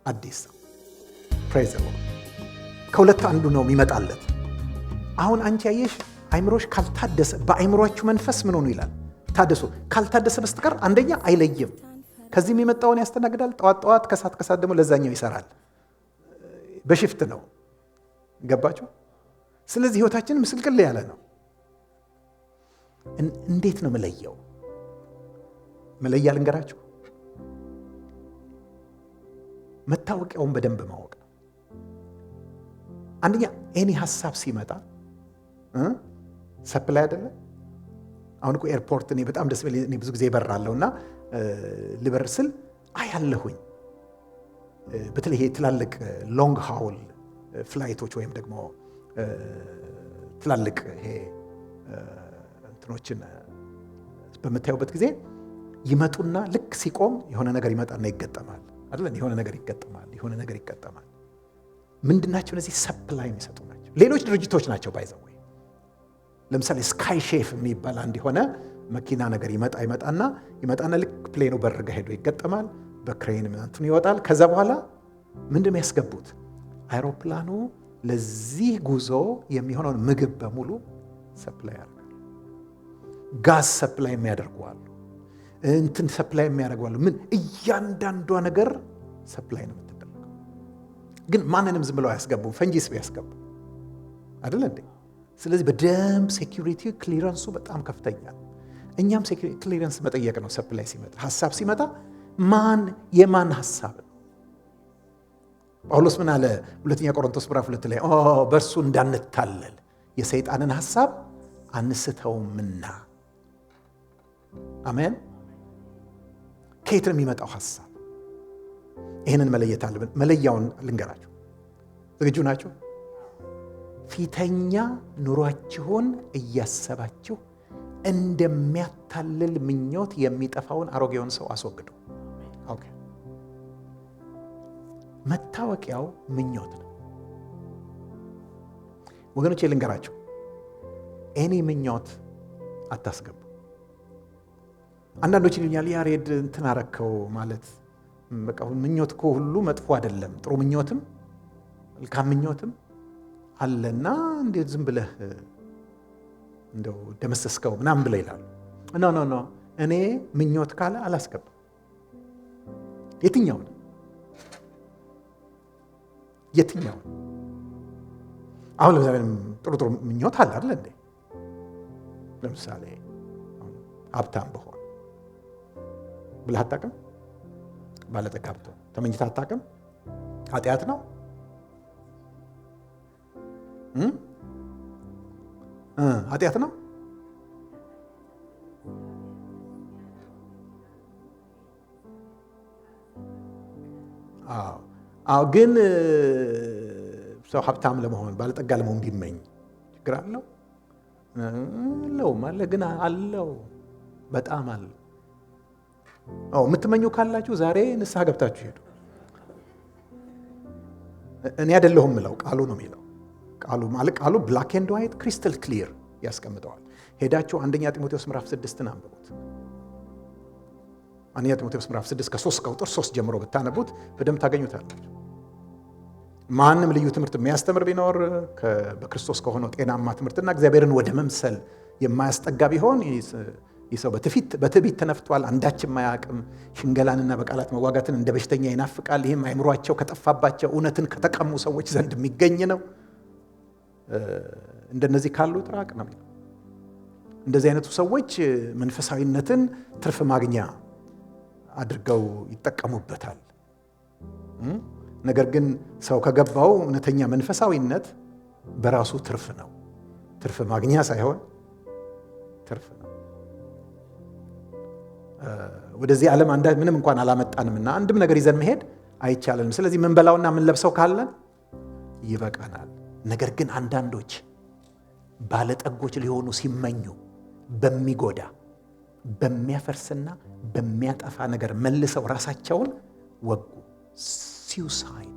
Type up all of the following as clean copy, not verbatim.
አዲስ ሰው። ፕሬዝ ዘ ሎርድ። ከሁለት አንዱ ነው የሚመጣለት። አሁን አንቺ ያየሽ አይምሮሽ ካልታደሰ፣ በአይምሮአችሁ መንፈስ ምን ሆኑ ይላል ታደሱ። ካልታደሰ በስተቀር አንደኛ አይለይም። ከዚህ የሚመጣውን ያስተናግዳል ጠዋት፣ ከሰዓት ደግሞ ለዛኛው ይሰራል። በሽፍት ነው። ገባችሁ? ስለዚህ ህይወታችን ምስቅልቅል ያለ ነው። እንዴት ነው መለየው? መለያ ልንገራችሁ። መታወቂያውን በደንብ ማወቅ። አንደኛ ኤኒ ሀሳብ ሲመጣ ሰፕላይ አይደለ? አሁን እኮ ኤርፖርት እኔ በጣም ደስ ብለኝ እኔ ብዙ ጊዜ እበራለሁና ልበር ስል አያለሁኝ። በተለይ ይሄ ትላልቅ ሎንግ ሃውል ፍላይቶች ወይም ደግሞ ትላልቅ ይሄ እንትኖችን በምታዩበት ጊዜ ይመጡና ልክ ሲቆም የሆነ ነገር ይመጣና ይገጠማል አይደል? የሆነ ነገር ይገጠማል። ምንድናቸው እነዚህ? ሰፕላይ የሚሰጡ ናቸው። ሌሎች ድርጅቶች ናቸው ባይዘው። ለምሳሌ ስካይ ሼፍ የሚባል አንድ የሆነ መኪና ነገር ይመጣና ልክ ፕሌኑ በርጋ ሄዶ ይገጠማል። በክሬን ምናምን ይወጣል። ከዛ በኋላ ምንድን ነው ያስገቡት? አይሮፕላኑ ለዚህ ጉዞ የሚሆነውን ምግብ በሙሉ ሰፕላይ ያደርጋል። ጋዝ ሰፕላይ የሚያደርጉዋሉ፣ እንትን ሰፕላይ የሚያደርጉዋሉ። ምን እያንዳንዷ ነገር ሰፕላይ ነው የምትደረገው። ግን ማንንም ዝም ብለው አያስገቡም። ፈንጂስ ቢያስገቡ አይደል እንዴ? ስለዚህ በደንብ ሴኩሪቲ ክሊረንሱ በጣም ከፍተኛ ነው። እኛም ሴኩሪቲ ክሊረንስ መጠየቅ ነው። ሰፕላይ ሲመጣ፣ ሐሳብ ሲመጣ የማን ሐሳብ ነው? ጳውሎስ ምን አለ? ሁለተኛ ቆሮንቶስ ምዕራፍ 2 ላይ በእርሱ እንዳንታለል የሰይጣንን ሐሳብ አንስተውምና። አሜን። ከየት ነው የሚመጣው ሐሳብ? ይህንን መለየት አለብን። መለያውን ልንገራችሁ። ዝግጁ ናችሁ? ፊተኛ ኑሯችሁን እያሰባችሁ እንደሚያታልል ምኞት የሚጠፋውን አሮጌውን ሰው አስወግዱ። ኦኬ። መታወቂያው ምኞት ነው ወገኖቼ። ልንገራችሁ፣ እኔ ምኞት አታስገቡ። አንዳንዶች ይሉኛል ያሬድ እንትን አረከው ማለት በቃ ምኞት እኮ ሁሉ መጥፎ አይደለም፣ ጥሩ ምኞትም መልካም ምኞትም አለና እንዴት ዝም ብለህ እንደው ደመሰስከው ምናምን ብለ ይላሉ። ኖ እኔ ምኞት ካለ አላስገባም። የትኛውን አሁን ለምሳሌ ጥሩ ምኞት አለ አይደል እንዴ? ለምሳሌ ሀብታም ብሆን ብለህ አታውቅም? ባለጠጋ ብትሆን ተመኝተህ አታውቅም? ኃጢአት ነው? ኃጢአት ነው? አዎ። ግን ሰው ሀብታም ለመሆን ባለጠጋ ለመሆን ቢመኝ ችግር አለው? አለ። ግን አለው፣ በጣም አለው። የምትመኙ ካላችሁ ዛሬ ንስሐ ገብታችሁ ሄዱ። እኔ አይደለሁም ምለው፣ ቃሉ ነው የሚለው። ቃሉ ብላክ ኤንድ ዋይት ክሪስታል ክሊር ያስቀምጠዋል። ሄዳችሁ አንደኛ ጢሞቴዎስ ምዕራፍ 6 አንብቡት። አንደኛ ጢሞቴዎስ ምዕራፍ 6 ከ3 ቁጥር 3 ጀምሮ ብታነቡት በደንብ ታገኙታላችሁ። ማንም ልዩ ትምህርት የሚያስተምር ቢኖር በክርስቶስ ከሆነው ጤናማ ትምህርትና እግዚአብሔርን ወደ መምሰል የማያስጠጋ ቢሆን ይህ ሰው በትዕቢት ተነፍቷል፣ አንዳችም አያውቅም። ሽንገላንና በቃላት መዋጋትን እንደ በሽተኛ ይናፍቃል። ይህም አእምሯቸው ከጠፋባቸው እውነትን ከተቀሙ ሰዎች ዘንድ የሚገኝ ነው። እንደነዚህ ካሉት ራቅ ነው። እንደዚህ አይነቱ ሰዎች መንፈሳዊነትን ትርፍ ማግኛ አድርገው ይጠቀሙበታል። ነገር ግን ሰው ከገባው እውነተኛ መንፈሳዊነት በራሱ ትርፍ ነው። ትርፍ ማግኛ ሳይሆን ትርፍ ነው። ወደዚህ ዓለም ምንም እንኳን አላመጣንምና አንድም ነገር ይዘን መሄድ አይቻለንም። ስለዚህ ምን በላውና ምን ለብሰው ካለን ይበቃናል። ነገር ግን አንዳንዶች ባለጠጎች ሊሆኑ ሲመኙ በሚጎዳ በሚያፈርስና በሚያጠፋ ነገር መልሰው ራሳቸውን ወጉ። ሲዩሳይድ።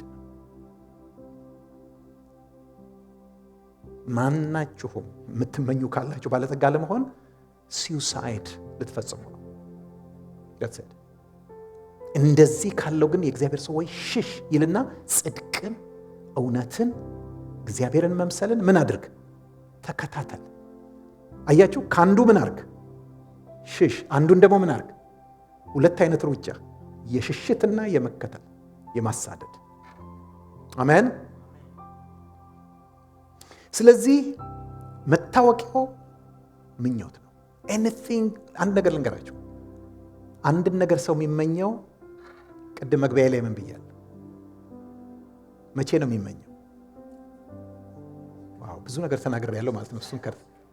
ማናችሁም የምትመኙ ካላችሁ ባለጠጋ ለመሆን ሲዩሳይድ ልትፈጽሙ ነው። እንደዚህ ካለው ግን የእግዚአብሔር ሰው ወይ ሽሽ ይልና ጽድቅን፣ እውነትን፣ እግዚአብሔርን መምሰልን ምን አድርግ? ተከታተል። አያችሁ፣ ከአንዱ ምን አርግ? ሽሽ። አንዱን ደግሞ ምን አርግ? ሁለት አይነት ሩጫ፣ የሽሽትና የመከተል የማሳደድ። አሜን። ስለዚህ መታወቂያው ምኞት ነው። ኤኒቲንግ አንድ ነገር ልንገራችሁ። አንድን ነገር ሰው የሚመኘው ቅድም መግቢያ ላይ ምን ብያለሁ? መቼ ነው የሚመኘው? ዋው ብዙ ነገር ተናግሬ ያለው ማለት ነው። እሱን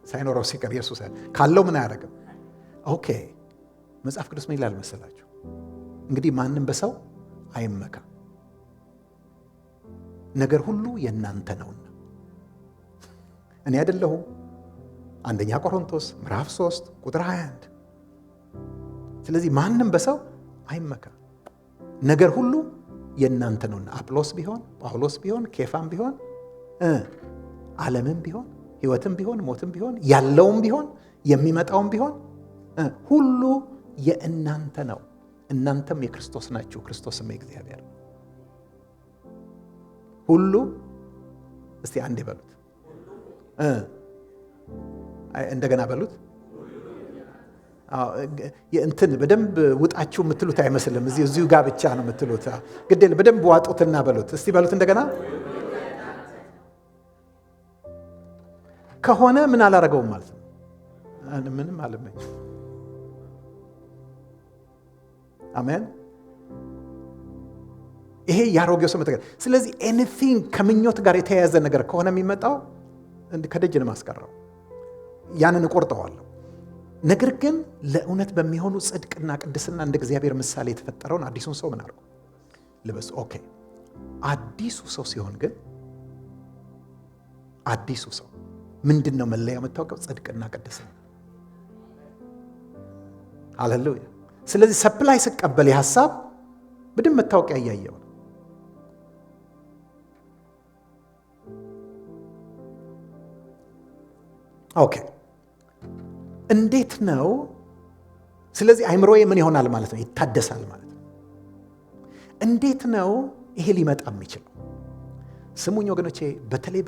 ሳይኖረው ሲቀር ኢየሱስ ካለው ምን አያደርግም? ኦኬ መጽሐፍ ቅዱስ ምን ይላል መሰላችሁ? እንግዲህ ማንም በሰው አይመካ፣ ነገር ሁሉ የእናንተ ነውና። እኔ አይደለሁም። አንደኛ ቆሮንቶስ ምዕራፍ 3 ቁጥር 21። ስለዚህ ማንም በሰው አይመካ፣ ነገር ሁሉ የእናንተ ነውና። አጵሎስ ቢሆን፣ ጳውሎስ ቢሆን፣ ኬፋም ቢሆን፣ ዓለምም ቢሆን፣ ሕይወትም ቢሆን፣ ሞትም ቢሆን፣ ያለውም ቢሆን፣ የሚመጣውም ቢሆን ሁሉ የእናንተ ነው። እናንተም የክርስቶስ ናችሁ፣ ክርስቶስም የእግዚአብሔር። ሁሉ እስቲ አንዴ በሉት፣ እንደገና በሉት። እንትን በደንብ ውጣችሁ የምትሉት አይመስልም። እዚሁ ጋር ብቻ ነው የምትሉት። ግዴል በደንብ ዋጡትና በሉት። እስቲ በሉት እንደገና። ከሆነ ምን አላረገውም ማለት ነው? ምንም አልመኝ። አሜን። ይሄ ያሮጌው ሰው መተገር። ስለዚህ ኤኒቲንግ ከምኞት ጋር የተያያዘ ነገር ከሆነ የሚመጣው ከደጅ ነው ማስቀረው፣ ያንን እቆርጠዋለሁ። ነገር ግን ለእውነት በሚሆኑ ጽድቅና ቅድስና እንደ እግዚአብሔር ምሳሌ የተፈጠረውን አዲሱን ሰው ምን አድርጉ? ልበሱ። ኦኬ አዲሱ ሰው ሲሆን ግን አዲሱ ሰው ምንድን ነው መለያው? የምታውቀው ጽድቅና ቅድስና። ሃሌሉያ። ስለዚህ ሰፕላይ ስቀበል የሐሳብ በደንብ መታወቂያ እያየው ነው። ኦኬ እንዴት ነው? ስለዚህ አይምሮዬ ምን ይሆናል ማለት ነው? ይታደሳል ማለት ነው። እንዴት ነው ይሄ ሊመጣ የሚችለው? ስሙኝ ወገኖቼ፣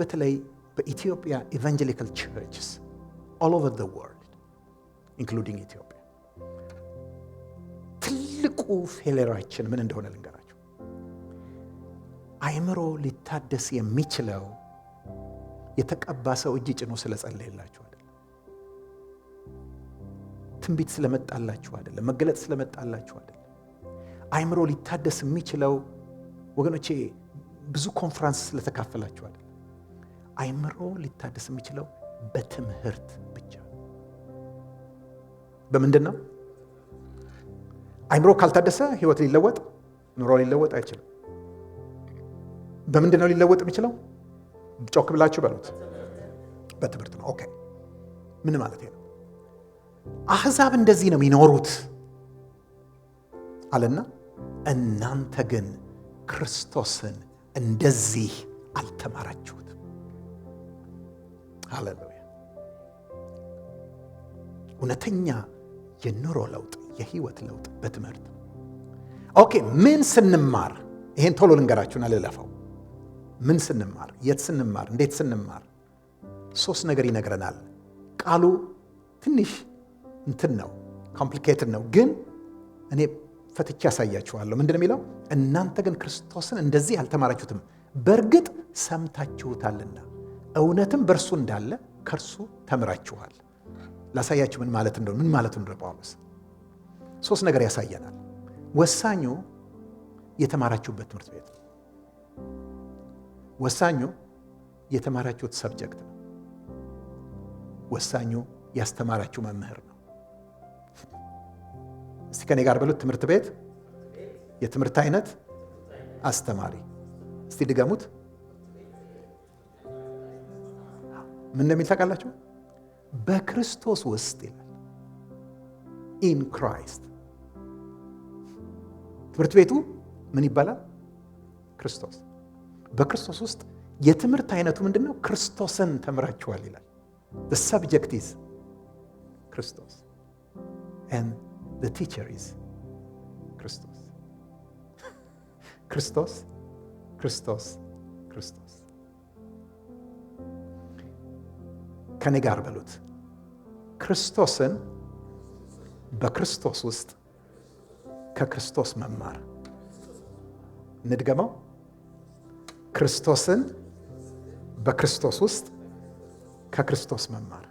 በተለይ በኢትዮጵያ ኢቫንጀሊካል ቸርችስ all over the world including ኢትዮጵያ ትልቁ ፌሌራችን ምን እንደሆነ ልንገራችሁ። አይምሮ ሊታደስ የሚችለው የተቀባ ሰው እጅ ጭኖ ስለጸለየላችሁ አይደለም። ትንቢት ስለመጣላችሁ አይደለም። መገለጥ ስለመጣላችሁ አይደለም። አይምሮ ሊታደስ የሚችለው ወገኖቼ ብዙ ኮንፈረንስ ስለተካፈላችሁ አይደለም። አይምሮ ሊታደስ የሚችለው በትምህርት ብቻ። በምንድን ነው? አይምሮ ካልታደሰ ህይወት ሊለወጥ፣ ኑሮ ሊለወጥ አይችልም። በምንድን ነው ሊለወጥ የሚችለው? ጮክ ብላችሁ በሉት። በትምህርት ነው። ኦኬ ምን ማለት ነው? አሕዛብ እንደዚህ ነው የሚኖሩት አለና እናንተ ግን ክርስቶስን እንደዚህ አልተማራችሁትም። ሃሌሉያ። እውነተኛ የኑሮ ለውጥ፣ የህይወት ለውጥ በትምህርት። ኦኬ ምን ስንማር? ይሄን ቶሎ ልንገራችሁና ልለፈው። ምን ስንማር፣ የት ስንማር፣ እንዴት ስንማር? 3 ነገር ይነግረናል። ቃሉ ትንሽ እንትን ነው፣ ኮምፕሊኬትድ ነው፣ ግን እኔ ፈትቼ ያሳያችኋለሁ። ምንድን ነው የሚለው? እናንተ ግን ክርስቶስን እንደዚህ አልተማራችሁትም፣ በእርግጥ ሰምታችሁታልና እውነትም በእርሱ እንዳለ ከእርሱ ተምራችኋል። ላሳያችሁ ምን ማለት እንደሆነ። ምን ማለት እንደሆነ ጳውሎስ 3 ነገር ያሳየናል። ወሳኙ የተማራችሁበት ትምህርት ቤት ነው። ወሳኙ የተማራችሁት ሰብጀክት ነው። ወሳኙ ያስተማራችሁ መምህር ነው። እስቲ ከኔ ጋር በሉት። ትምህርት ቤት፣ የትምህርት አይነት፣ አስተማሪ። እስቲ ድገሙት። ምን እንደሚል ታውቃላችሁ? በክርስቶስ ውስጥ ይላል። ኢን ክራይስት። ትምህርት ቤቱ ምን ይባላል? ክርስቶስ። በክርስቶስ ውስጥ የትምህርት አይነቱ ምንድነው? ክርስቶስን ተምራችኋል ይላል። the subject is ክርስቶስ and the teacher is ክርስቶስ። ክርስቶስ ክርስቶስ ክርስቶስ። ከኔ ጋር በሉት፣ ክርስቶስን በክርስቶስ ውስጥ ከክርስቶስ መማር። እንድገመው፣ ክርስቶስን በክርስቶስ ውስጥ ከክርስቶስ መማር።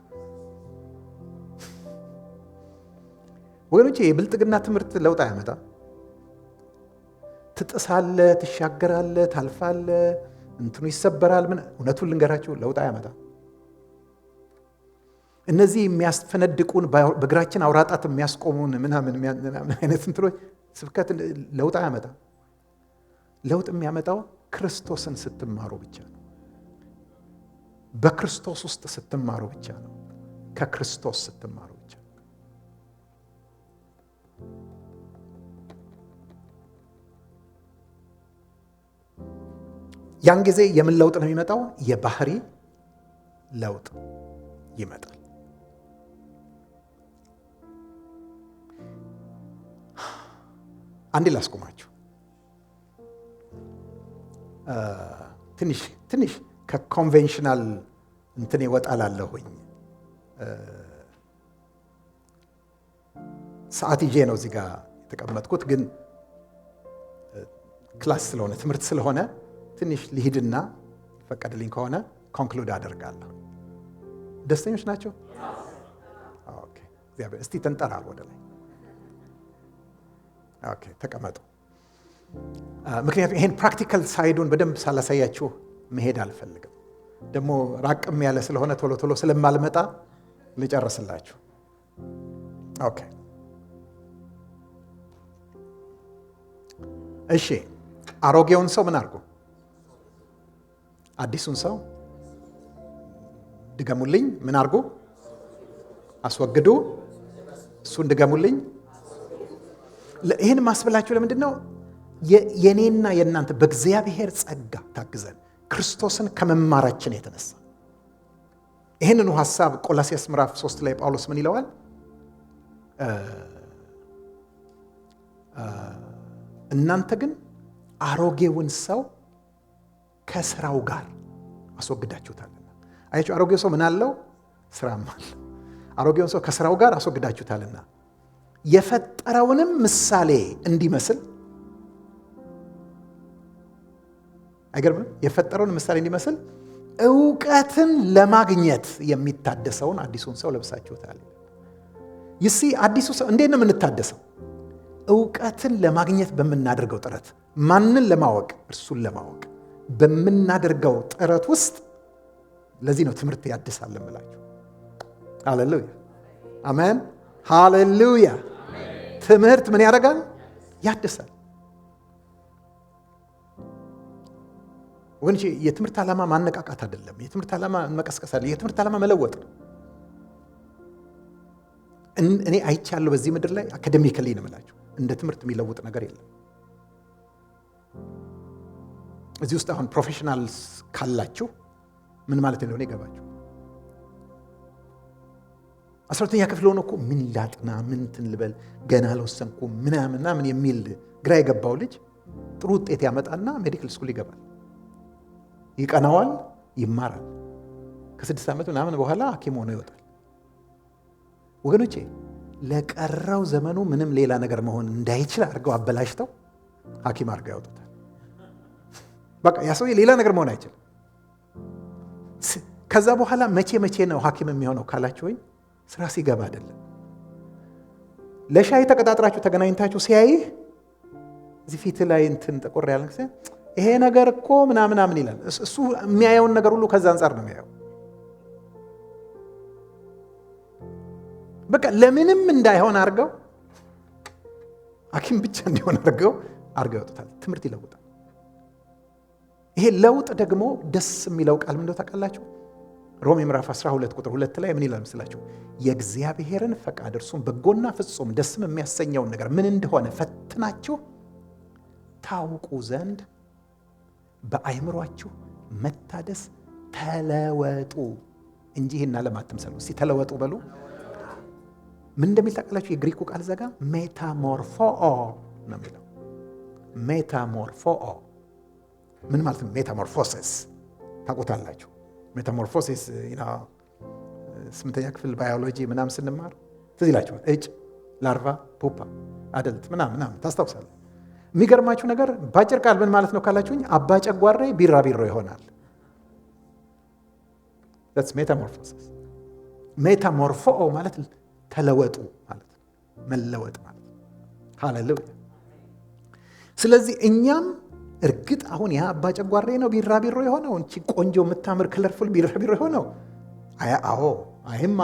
ወገኖቼ የብልጥግና ትምህርት ለውጥ አያመጣም። ትጥሳለህ፣ ትሻገራለህ፣ ታልፋለህ፣ እንትኑ ይሰበራል። ምን እውነቱን ልንገራችሁ፣ ለውጥ አያመጣም። እነዚህ የሚያስፈነድቁን በእግራችን አውራጣት የሚያስቆሙን ምናምን አይነት እንትኖች ስብከት ለውጥ አያመጣም። ለውጥ የሚያመጣው ክርስቶስን ስትማሩ ብቻ ነው። በክርስቶስ ውስጥ ስትማሩ ብቻ ነው። ከክርስቶስ ስትማሩ ብቻ። ያን ጊዜ የምን ለውጥ ነው የሚመጣው? የባህሪ ለውጥ ይመጣል። አንዴ ላስቆማችሁ። ትንሽ ከኮንቬንሽናል እንትን ይወጣላለሁኝ። ሰዓት ይዤ ነው እዚህ ጋር የተቀመጥኩት፣ ግን ክላስ ስለሆነ ትምህርት ስለሆነ ትንሽ ልሂድና ፈቀድልኝ ከሆነ ኮንክሉድ አደርጋለሁ። ደስተኞች ናቸው? ኦኬ፣ እግዚአብሔር። እስቲ ተንጠራር ወደ ላይ። ኦኬ፣ ተቀመጡ። ምክንያቱም ይሄን ፕራክቲካል ሳይዱን በደንብ ሳላሳያችሁ መሄድ አልፈልግም። ደግሞ ራቅም ያለ ስለሆነ ቶሎ ቶሎ ስለማልመጣ ልጨርስላችሁ። ኦኬ፣ እሺ። አሮጌውን ሰው ምን አድርጉ? አዲሱን ሰው ድገሙልኝ። ምን አድርጉ? አስወግዱ። እሱን ድገሙልኝ። ይህን ማስበላችሁ ለምንድን ነው? የኔና የእናንተ በእግዚአብሔር ጸጋ ታግዘን ክርስቶስን ከመማራችን የተነሳ ይህንኑ ሐሳብ ቆላስይስ ምዕራፍ 3 ላይ ጳውሎስ ምን ይለዋል? እናንተ ግን አሮጌውን ሰው ከስራው ጋር አስወግዳችሁታልና። አያችሁ፣ አሮጌው ሰው ምን አለው? ስራም አለው። አሮጌውን ሰው ከስራው ጋር አስወግዳችሁታልና የፈጠረውንም ምሳሌ እንዲመስል። አይገርምም? የፈጠረውን ምሳሌ እንዲመስል ዕውቀትን ለማግኘት የሚታደሰውን አዲሱን ሰው ለብሳችሁታል። ይሲ አዲሱ ሰው እንዴት ነው የምንታደሰው? ዕውቀትን ለማግኘት በምናደርገው ጥረት። ማንን ለማወቅ? እርሱን ለማወቅ በምናደርገው ጥረት ውስጥ። ለዚህ ነው ትምህርት ያድሳል እምላችሁ። ሃሌሉያ፣ አሜን፣ ሃሌሉያ። ትምህርት ምን ያደርጋል? ያድሳል። ወንጂ የትምህርት ዓላማ ማነቃቃት አይደለም። የትምህርት ዓላማ መቀስቀስ አይደለም። የትምህርት ዓላማ መለወጥ ነው። እኔ አይቻለሁ በዚህ ምድር ላይ አካዴሚካሊ ነው የምላችሁ፣ እንደ ትምህርት የሚለውጥ ነገር የለም። እዚህ ውስጥ አሁን ፕሮፌሽናልስ ካላችሁ ምን ማለት እንደሆነ ይገባችሁ። 12ኛ ክፍል ሆኖ እኮ ምን ላጥና ምን እንትን ልበል ገና አልወሰንኩም ምናምን የሚል ግራ የገባው ልጅ ጥሩ ውጤት ያመጣና ሜዲካል ስኩል ይገባል፣ ይቀናዋል፣ ይማራል። ከ6 ዓመት ምናምን በኋላ ሐኪም ሆኖ ይወጣል። ወገኖቼ ለቀረው ዘመኑ ምንም ሌላ ነገር መሆን እንዳይችል አድርገው አበላሽተው ሐኪም አድርገው ያወጡታል። በቃ ያ ሰውዬ ሌላ ነገር መሆን አይችልም። ከዛ በኋላ መቼ ነው ሐኪም የሚሆነው ካላችሁ፣ ወይ ስራ ሲገባ አይደለም። ለሻይ ተቀጣጥራችሁ ተገናኝታችሁ ሲያይህ እዚህ ፊት ላይ እንትን ጠቆር ያለ ጊዜ ይሄ ነገር እኮ ምናምን ይላል። እሱ የሚያየውን ነገር ሁሉ ከዛ አንጻር ነው የሚያየው። በቃ ለምንም እንዳይሆን አድርገው ሐኪም ብቻ እንዲሆን አድርገው ያወጡታል። ትምህርት ይለውጣል። ይሄ ለውጥ ደግሞ ደስ የሚለው ቃል ምን እንደው ታውቃላችሁ? ሮሜ ምዕራፍ 12 ቁጥር 2 ላይ ምን ይላል መስላችሁ? የእግዚአብሔርን ፈቃድ እርሱም በጎና ፍጹም ደስም የሚያሰኘውን ነገር ምን እንደሆነ ፈትናችሁ ታውቁ ዘንድ በአእምሯችሁ መታደስ ተለወጡ እንጂ ይሄን ዓለም አትምሰሉ። እስቲ ተለወጡ በሉ። ምን እንደሚል ታውቃላችሁ? የግሪኩ ቃል ዘጋ ሜታሞርፎ ነው የሚለው። ሜታሞርፎኦ ምን ማለት ነው? ሜታሞርፎሲስ ታውቁታላችሁ። ሜታሞርፎሲስ 8ኛ ክፍል ባዮሎጂ ምናምን ስንማር ትዝ ይላችኋል። እጭ፣ ላርቫ፣ ፑፓ፣ አደልት ምናምን ታስታውሳለህ። የሚገርማችሁ ነገር ባጭር ቃል ምን ማለት ነው ካላችሁኝ፣ አባ ጨጓሬ ቢራቢሮ ይሆናል። that's metamorphosis። ሜታሞርፎኦ ማለት ተለወጡ ማለት ነው፣ መለወጥ ማለት ነው። ሃሌሉያ። ስለዚህ እኛም እርግጥ አሁን ያ አባ ጨጓሬ ነው ቢራቢሮ የሆነው፣ እንቺ ቆንጆ የምታምር ከለርፉል ቢራቢሮ የሆነው አይም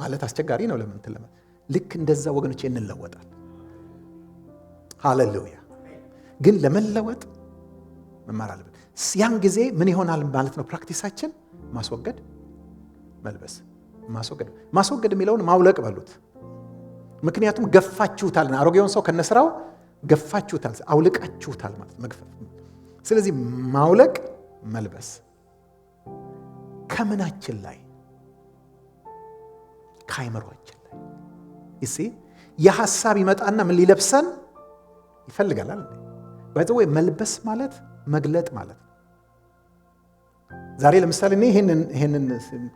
ማለት አስቸጋሪ ነው። ለምን ትለማ ልክ እንደዛ ወገኖቼ እንለወጣል። ሃሌሉያ። ግን ለመለወጥ መማር አለብን። ያን ጊዜ ምን ይሆናል ማለት ነው? ፕራክቲሳችን ማስወገድ፣ መልበስ። ማስወገድ የሚለውን ማውለቅ በሉት። ምክንያቱም ገፋችሁታል። አሮጌውን ሰው ከነስራው ገፋችሁታል፣ አውልቃችሁታል ማለት መግፈፍ። ስለዚህ ማውለቅ፣ መልበስ ከምናችን ላይ? ከአይምሮአችን ላይ። ይሲ የሐሳብ ይመጣና ምን ሊለብሰን ይፈልጋል? ባይዘው መልበስ ማለት መግለጥ ማለት ነው። ዛሬ ለምሳሌ እኔ ይሄንን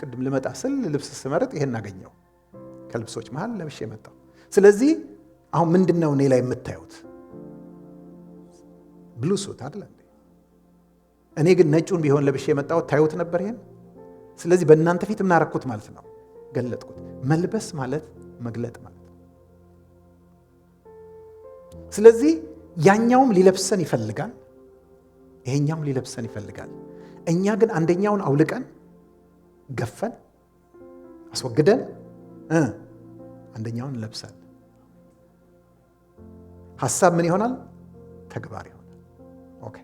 ቅድም ልመጣ ስል ልብስ ስመርጥ ይሄን አገኘው ከልብሶች መሃል ለብሼ መጣው። ስለዚህ አሁን ምንድነው እኔ ላይ የምታዩት? ብሉ ሱት አይደል እንዴ? እኔ ግን ነጩን ቢሆን ለብሼ መጣው ታዩት ነበር ይሄን። ስለዚህ በእናንተ ፊት ምን አደረኩት ማለት ነው? ገለጥኩት። መልበስ ማለት መግለጥ ማለት ነው። ስለዚህ ያኛውም ሊለብሰን ይፈልጋል፣ ይሄኛውም ሊለብሰን ይፈልጋል። እኛ ግን አንደኛውን አውልቀን ገፈን አስወግደን አንደኛውን እንለብሳለን። ሐሳብ ምን ይሆናል? ተግባር ይሆናል። ኦኬ።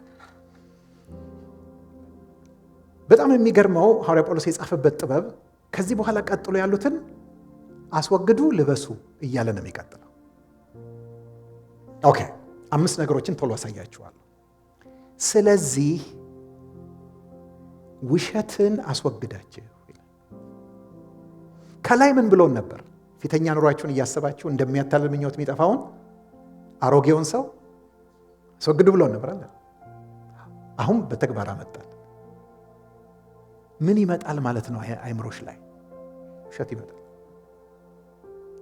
በጣም የሚገርመው ሐዋርያ ጳውሎስ የጻፈበት ጥበብ ከዚህ በኋላ ቀጥሎ ያሉትን አስወግዱ ልበሱ እያለ ነው የሚቀጥለው። ኦኬ 5 ነገሮችን ቶሎ አሳያችኋለሁ። ስለዚህ ውሸትን አስወግዳችሁ ይላል። ከላይ ምን ብሎን ነበር? ፊተኛ ኑሯችሁን እያሰባችሁ እንደሚያታልል ምኞት የሚጠፋውን አሮጌውን ሰው አስወግዱ ብሎን ነበር አለ። አሁን በተግባር አመጣል። ምን ይመጣል ማለት ነው? አይምሮሽ ላይ ውሸት ይመጣል።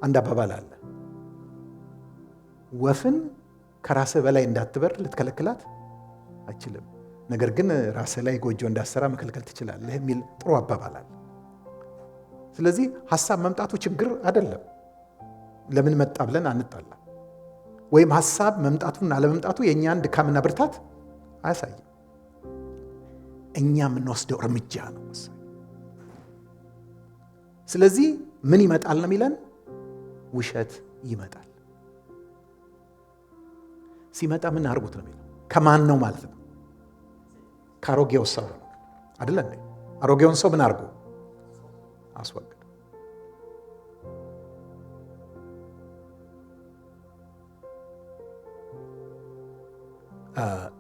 አንድ አባባል አለ፣ ወፍን ከራስህ በላይ እንዳትበር ልትከለክላት አችልም፣ ነገር ግን ራስህ ላይ ጎጆ እንዳሰራ መከልከል ትችላለህ የሚል ጥሩ አባባል አለ። ስለዚህ ሐሳብ መምጣቱ ችግር አይደለም። ለምን መጣ ብለን አንጣላ። ወይም ሐሳብ መምጣቱና አለመምጣቱ የእኛን ድካምና ብርታት አያሳይም። እኛ የምንወስደው እርምጃ ነው። ስለዚህ ምን ይመጣል ነው የሚለን? ውሸት ይመጣል። ሲመጣ ምን አድርጉት ነው የሚለው? ከማን ነው ማለት ነው? ከአሮጌው ሰው ነው አይደል እንዴ? አሮጌውን ሰው ምን አድርጉ? አስወግዱ።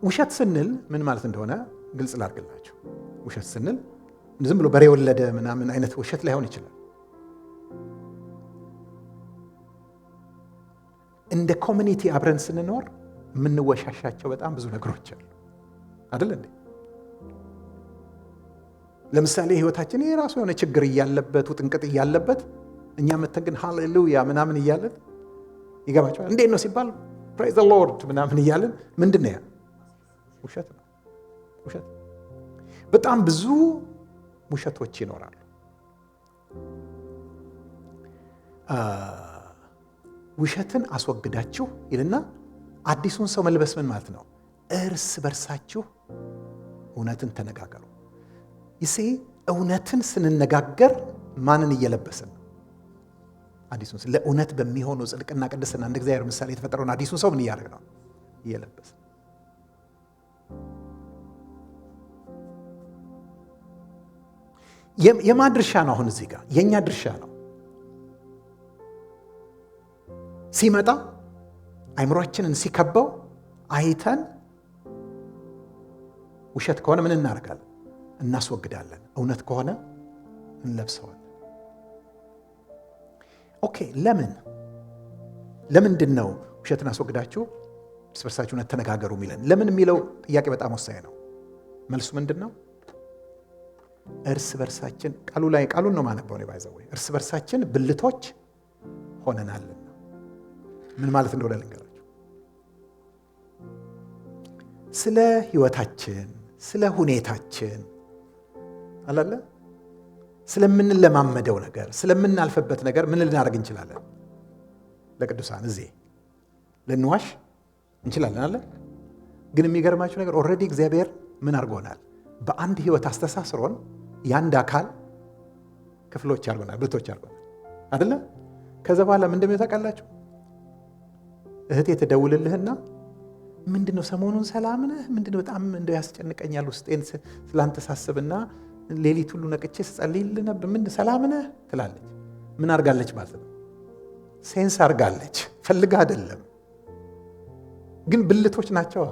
ውሸት ስንል ምን ማለት እንደሆነ ግልጽ ላድርግላችሁ። ውሸት ስንል ዝም ብሎ በሬ ወለደ ምናምን አይነት ውሸት ላይሆን ይችላል። እንደ ኮሚኒቲ አብረን ስንኖር የምንወሻሻቸው በጣም ብዙ ነገሮች አሉ አይደል እንዴ? ለምሳሌ ህይወታችን የራሱ የሆነ ችግር እያለበት ውጥንቅጥ እያለበት እኛ መተን ግን ሃሌሉያ ምናምን እያለን ይገባቸዋል። እንዴት ነው ሲባል ፕሬዝ ዘ ሎርድ ምናምን እያለን ምንድን ነው ያ? ውሸት ነው። ውሸት በጣም ብዙ ውሸቶች ይኖራሉ። ውሸትን አስወግዳችሁ ይልና አዲሱን ሰው መልበስ ምን ማለት ነው? እርስ በርሳችሁ እውነትን ተነጋገሩ። ይሄ እውነትን ስንነጋገር ማንን እየለበስን ነው? አዲሱን ሰው። ለእውነት በሚሆኑ ጽድቅና ቅድስና እንደ እግዚአብሔር ምሳሌ የተፈጠረውን አዲሱን ሰው ምን እያደረግ ነው? እየለበስን። የማን ድርሻ ነው? አሁን እዚህ ጋር የኛ ድርሻ ነው። ሲመጣ አይምሮአችንን ሲከበው አይተን ውሸት ከሆነ ምን እናደርጋለን? እናስወግዳለን። እውነት ከሆነ እንለብሰዋለን። ኦኬ። ለምንድን ነው ውሸትን አስወግዳችሁ እርስ በርሳችሁ እውነት ተነጋገሩ የሚለን ለምን የሚለው ጥያቄ በጣም ወሳኝ ነው። መልሱ ምንድን ነው? እርስ በርሳችን ቃሉን ነው ማነበው ነው ባይዘው እርስ በርሳችን ብልቶች ሆነናልና። ምን ማለት እንደሆነ ልንገራችሁ። ስለ ህይወታችን፣ ስለ ሁኔታችን አላለ ስለምንለማመደው ነገር፣ ስለምናልፈበት ነገር ምን ልናደርግ እንችላለን? ለቅዱሳን እዚህ ልንዋሽ እንችላለን አለ። ግን የሚገርማችሁ ነገር ኦልሬዲ እግዚአብሔር ምን አድርጎናል? በአንድ ህይወት አስተሳስሮን የአንድ አካል ክፍሎች አድርጎናል፣ ብልቶች አድርጎናል አይደለ? ከዛ በኋላ ምን እንደሚለው ታውቃላችሁ? እህቴ ትደውልልህና ምንድነው ሰሞኑን ሰላም ነህ? ምንድነው በጣም እንደው ያስጨንቀኛል ውስጤን ስላንተ ሳስብና ሌሊት ሁሉ ነቅቼ ስጸልይልህ ነበር፣ ምን ሰላም ነህ ትላለች። ምን አድርጋለች ማለት ነው? ሴንስ አድርጋለች፣ ፈልጋ አይደለም። ግን ብልቶች ናቸው።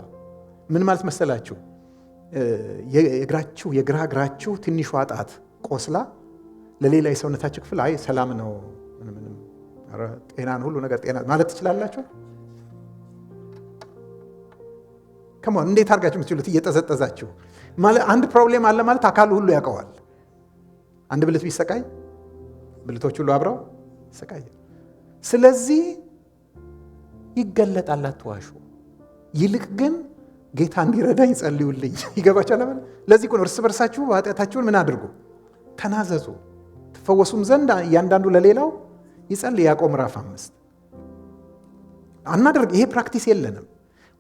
ምን ማለት መሰላችሁ? የግራ እግራችሁ ትንሿ ጣት ቆስላ ለሌላ የሰውነታችሁ ክፍል አይ ሰላም ነው ምንም ጤናን ሁሉ ነገር ጤና ማለት ትችላላችሁ? ከማን እንዴት አድርጋችሁ የምትችሉት? እየጠዘጠዛችሁ ማለት አንድ ፕሮብሌም አለ ማለት አካሉ ሁሉ ያውቀዋል። አንድ ብልት ቢሰቃይ ብልቶች ሁሉ አብረው ይሰቃያል። ስለዚህ ይገለጣል፣ አትዋሹ። ይልቅ ግን ጌታ እንዲረዳኝ ጸልዩልኝ። ይገባችኋል? ለዚህ ነው እርስ በርሳችሁ ኃጢአታችሁን ምን አድርጉ? ተናዘዙ ትፈወሱም ዘንድ እያንዳንዱ ለሌላው ይጸልይ። ያዕቆብ ምዕራፍ 5 አናደርግ። ይሄ ፕራክቲስ የለንም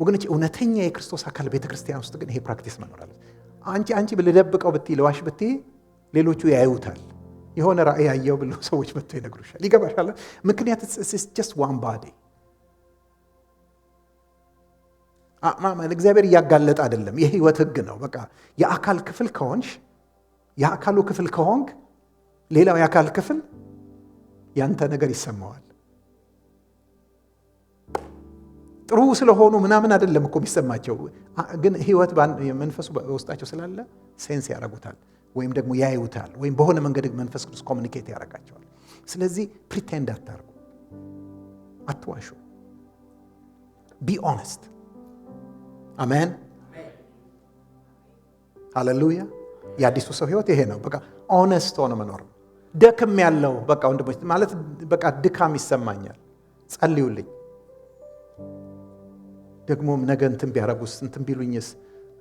ወገኖች። እውነተኛ የክርስቶስ አካል ቤተክርስቲያን ውስጥ ግን ይሄ ፕራክቲስ መኖር አለ። አንቺ ልደብቀው ብትይ ለዋሽ ብትይ ሌሎቹ ያዩታል። የሆነ ራእይ ያየው ብለው ሰዎች መጥተው ይነግሩሻል። ይገባሻል? ምክንያት it's just one body። እግዚአብሔር እያጋለጠ አይደለም። የህይወት ህግ ነው። በቃ የአካል ክፍል ከሆንሽ የአካሉ ክፍል ከሆንክ ሌላው የአካል ክፍል ያንተ ነገር ይሰማዋል። ጥሩ ስለሆኑ ምናምን አይደለም እኮ የሚሰማቸው፣ ግን ህይወት መንፈሱ በውስጣቸው ስላለ ሴንስ ያደርጉታል፣ ወይም ደግሞ ያዩታል፣ ወይም በሆነ መንገድ መንፈስ ቅዱስ ኮሚኒኬት ያደርጋቸዋል። ስለዚህ ፕሪቴንድ አታርጉ፣ አትዋሹ። ቢ ኦነስት። አሜን ሃሌሉያ። የአዲሱ ሰው ህይወት ይሄ ነው። በቃ ኦነስት ሆነ መኖር። ደክም ያለው በቃ ወንድሞች ማለት በቃ ድካም ይሰማኛል፣ ጸልዩልኝ። ደግሞም ነገ እንትን ቢያረጉስ እንትን ቢሉኝስ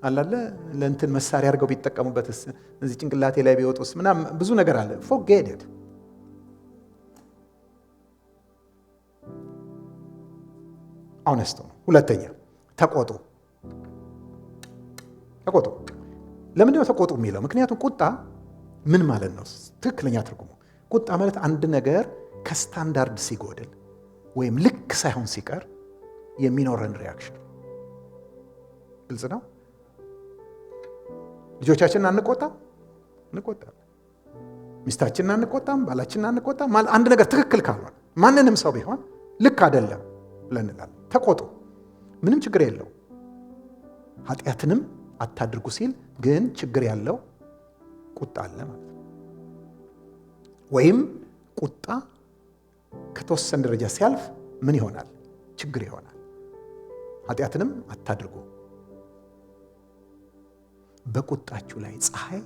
አላለ ለእንትን መሳሪያ አድርገው ቢጠቀሙበትስ እዚህ ጭንቅላቴ ላይ ቢወጡስ ምናምን ብዙ ነገር አለ። forget it። ኦነስት ነው። ሁለተኛ ተቆጡ። ለምንድን ነው ተቆጡ የሚለው? ምክንያቱም ቁጣ ምን ማለት ነው? ትክክለኛ ትርጉሙ ቁጣ ማለት አንድ ነገር ከስታንዳርድ ሲጎድል ወይም ልክ ሳይሆን ሲቀር የሚኖረን ሪያክሽን። ግልጽ ነው። ልጆቻችንን አንቆጣም? እንቆጣለን። ሚስታችንን አንቆጣም? ባላችንን አንቆጣም? ማለት አንድ ነገር ትክክል ካልሆነ ማንንም ሰው ቢሆን ልክ አይደለም ብለን እንላለን። ተቆጡ፣ ምንም ችግር የለው። ኃጢአትንም አታድርጉ ሲል ግን ችግር ያለው ቁጣ አለ ማለት ነው። ወይም ቁጣ ከተወሰነ ደረጃ ሲያልፍ ምን ይሆናል? ችግር ይሆናል። ኃጢአትንም አታድርጉ፣ በቁጣችሁ ላይ ፀሐይ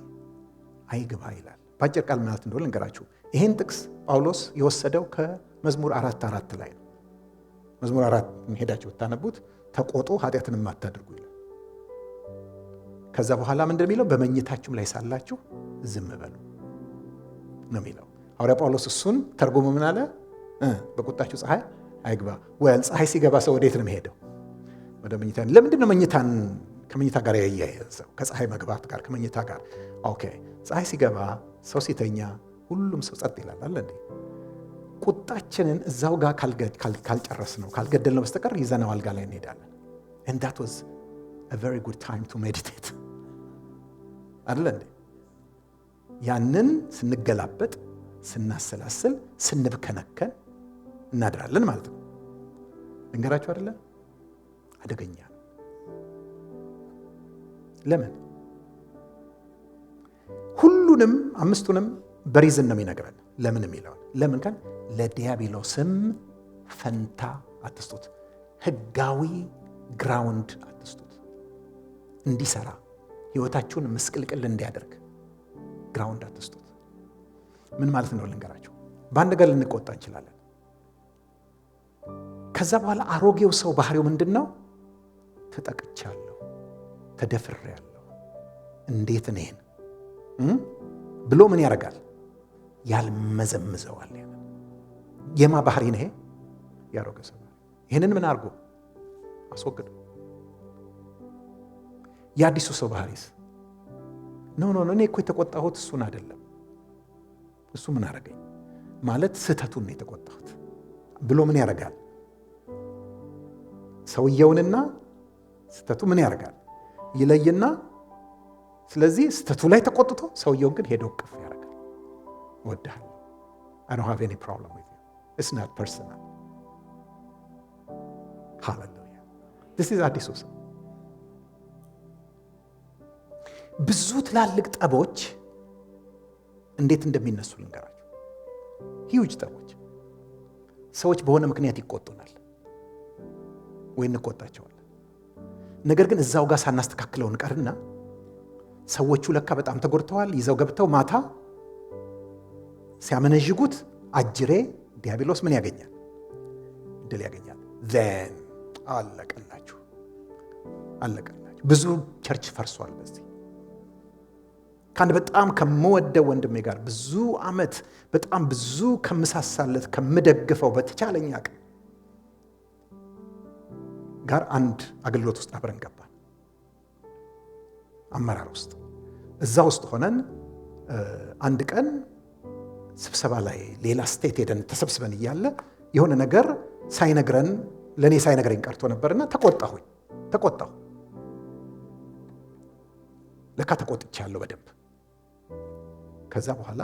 አይግባ ይላል። በአጭር ቃል ማለት እንደሆነ ልንገራችሁ። ይሄን ጥቅስ ጳውሎስ የወሰደው ከመዝሙር 4:4 ላይ ነው። መዝሙር 4 ሄዳችሁ ብታነቡት ተቆጡ ኃጢአትንም አታድርጉ ይላል። ከዛ በኋላ ምንድን የሚለው? በመኝታችሁም ላይ ሳላችሁ ዝም በሉ ነው የሚለው። ሐዋርያ ጳውሎስ እሱን ተርጉሞ ምን አለ? በቁጣችሁ ፀሐይ አይግባ። ወል ፀሐይ ሲገባ ሰው ወዴት ነው የሚሄደው? ወደ መኝታ። ለምንድን ነው መኝታን ከመኝታ ጋር ያያይዘው? ከፀሐይ መግባት ጋር ከመኝታ ጋር። ኦኬ፣ ፀሐይ ሲገባ ሰው ሲተኛ ሁሉም ሰው ጸጥ ይላል አለ እንዴ? ቁጣችንን እዛው ጋር ካልጨረስ ነው ካልገደል ነው በስተቀር ይዘነው አልጋ ላይ እንሄዳለን። and that was a very good time to meditate አይደል እንዴ? ያንን ስንገላበጥ ስናሰላስል ስንብከነከን እናድራለን ማለት ነው። እንገራችሁ አይደለ? አደገኛ። ለምን? ሁሉንም አምስቱንም በሪዝን ነው የሚነግረን። ለምን የሚለው ለምን ካል ለዲያብሎስም ፈንታ አትስጡት። ህጋዊ ግራውንድ አትስጡት። እንዲሰራ ህይወታችሁን ምስቅልቅል እንዲያደርግ ግራውንድ አትስጡት። ምን ማለት ነው ልንገራችሁ። በአንድ ነገር ልንቆጣ እንችላለን። ከዛ በኋላ አሮጌው ሰው ባህሪው ምንድን ነው? ተጠቅቻለሁ፣ ተደፍሬያለሁ፣ እንዴት እኔን ብሎ ምን ያደርጋል? ያልመዘምዘዋል። የማ ባህሪ ነው? ያሮገ ሰው። ይህንን ምን አድርጎ አስወግዱ። የአዲሱ ሰው ባህሪስ ኖ እኔ እኮ የተቆጣሁት እሱን አይደለም፣ እሱ ምን አደረገኝ ማለት ስህተቱን ነው የተቆጣሁት ብሎ ምን ያደርጋል? ሰውየውንና ስህተቱ ምን ያደርጋል? ይለይና ስለዚህ ስህተቱ ላይ ተቆጥቶ ሰውየውን ግን ሄዶ ቅፍ ያደርጋል። እወድሃለሁ፣ I don't have any problem with you. It's not personal. Hallelujah. This is አዲሱ ሰው። ብዙ ትላልቅ ጠቦች እንዴት እንደሚነሱ ልንገራችሁ። ሂውጅ ጠቦች ሰዎች በሆነ ምክንያት ይቆጡናል ወይ እንቆጣቸዋለን። ነገር ግን እዛው ጋር ሳናስተካክለው እንቀርና ሰዎቹ ለካ በጣም ተጎድተዋል። ይዘው ገብተው ማታ ሲያመነዥጉት አጅሬ ዲያብሎስ ምን ያገኛል? ድል ያገኛል። then አለቀላችሁ። ብዙ ቸርች ፈርሷል በዚህ። ከአንድ በጣም ከምወደው ወንድሜ ጋር ብዙ ዓመት በጣም ብዙ ከምሳሳለት ከምደግፈው በተቻለኝ አቅም ጋር አንድ አገልግሎት ውስጥ አብረን ገባን። አመራር ውስጥ እዛ ውስጥ ሆነን አንድ ቀን ስብሰባ ላይ ሌላ ስቴት ሄደን ተሰብስበን እያለ የሆነ ነገር ሳይነግረን ለኔ ሳይነግረኝ ቀርቶ ነበርና ተቆጣሁ። ለካ ተቆጥቻለሁ በደንብ። ከዛ በኋላ